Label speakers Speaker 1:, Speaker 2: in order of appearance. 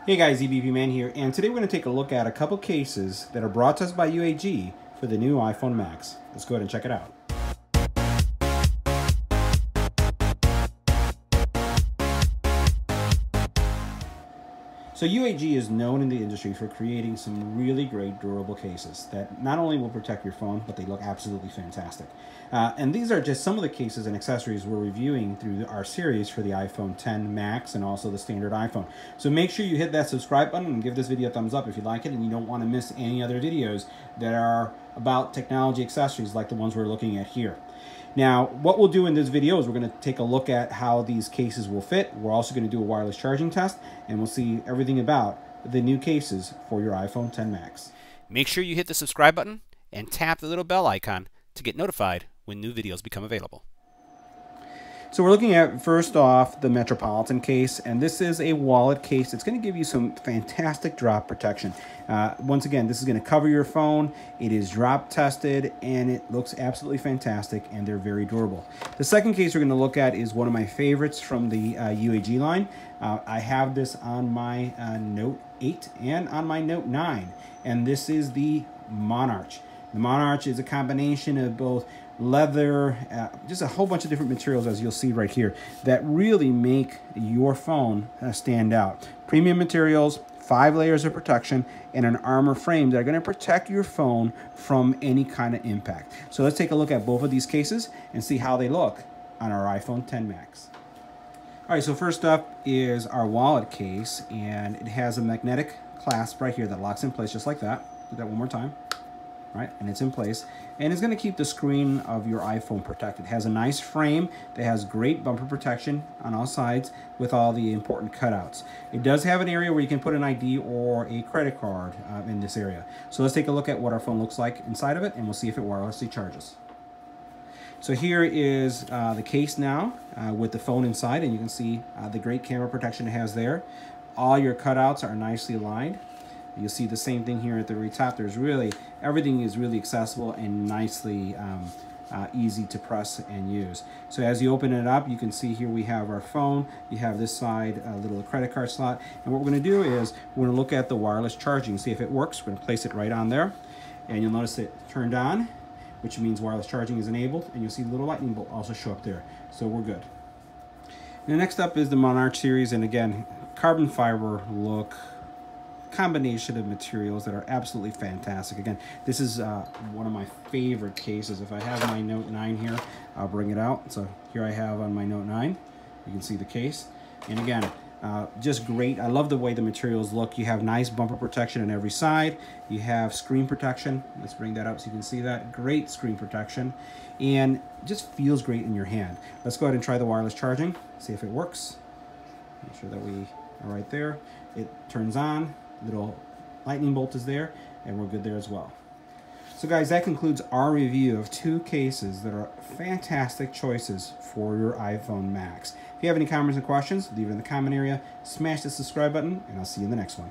Speaker 1: Hey guys, EBPMAN here, and today we're going to take a look at a couple cases that are brought to us by UAG for the new iPhone Max. Let's go ahead and check it out. So UAG is known in the industry for creating some really great durable cases that not only will protect your phone, but they look absolutely fantastic. And these are just some of the cases and accessories we're reviewing through our series for the iPhone X Max and also the standard iPhone. So make sure you hit that subscribe button and give this video a thumbs up if you like it and you don't want to miss any other videos that are about technology accessories like the ones we're looking at here. Now, what we'll do in this video is we're going to take a look at how these cases will fit. We're also going to do a wireless charging test, and we'll see everything about the new cases for your iPhone X Max.
Speaker 2: Make sure you hit the subscribe button and tap the little bell icon to get notified when new videos become available.
Speaker 1: So we're looking at, first off, the Metropolitan case, and this is a wallet case. It's going to give you some fantastic drop protection. Once again, this is going to cover your phone. It is drop tested, and it looks absolutely fantastic, and they're very durable. The second case we're going to look at is one of my favorites from the UAG line. I have this on my Note 8 and on my Note 9, and this is the Monarch. The Monarch is a combination of both leather, just a whole bunch of different materials, as you'll see right here, that really make your phone stand out. Premium materials, 5 layers of protection, and an armor frame that are going to protect your phone from any kind of impact. So let's take a look at both of these cases and see how they look on our iPhone X Max. All right, so first up is our wallet case, and it has a magnetic clasp right here that locks in place just like that. Do that one more time. Right, and it's in place, and it's going to keep the screen of your iPhone protected. It has a nice frame that has great bumper protection on all sides with all the important cutouts. It does have an area where you can put an ID or a credit card in this area. So let's take a look at what our phone looks like inside of it, and we'll see if it wirelessly charges. So here is the case now with the phone inside, and you can see the great camera protection it has there. All your cutouts are nicely aligned. You'll see the same thing here at the very top. There's really, everything is really accessible and nicely easy to press and use. So as you open it up, you can see here we have our phone. You have this side a little credit card slot. And what we're going to do is we're going to look at the wireless charging, see if it works. We're going to place it right on there. And you'll notice it turned on, which means wireless charging is enabled. And you'll see the little lightning bolt also show up there. So we're good. And next up is the Monarch Series. And again, carbon fiber look, combination of materials that are absolutely fantastic. Again, this is one of my favorite cases. If I have my Note 9 here, I'll bring it out. So here I have on my Note 9, you can see the case. And again, just great. I love the way the materials look. You have nice bumper protection on every side. You have screen protection. Let's bring that up so you can see that. Great screen protection. And just feels great in your hand. Let's go ahead and try the wireless charging, see if it works. Make sure that we are right there. It turns on. Little lightning bolt is there, and we're good there as well. So guys, that concludes our review of 2 cases that are fantastic choices for your iPhone Max. If you have any comments or questions, leave it in the comment area. Smash the subscribe button, and I'll see you in the next one.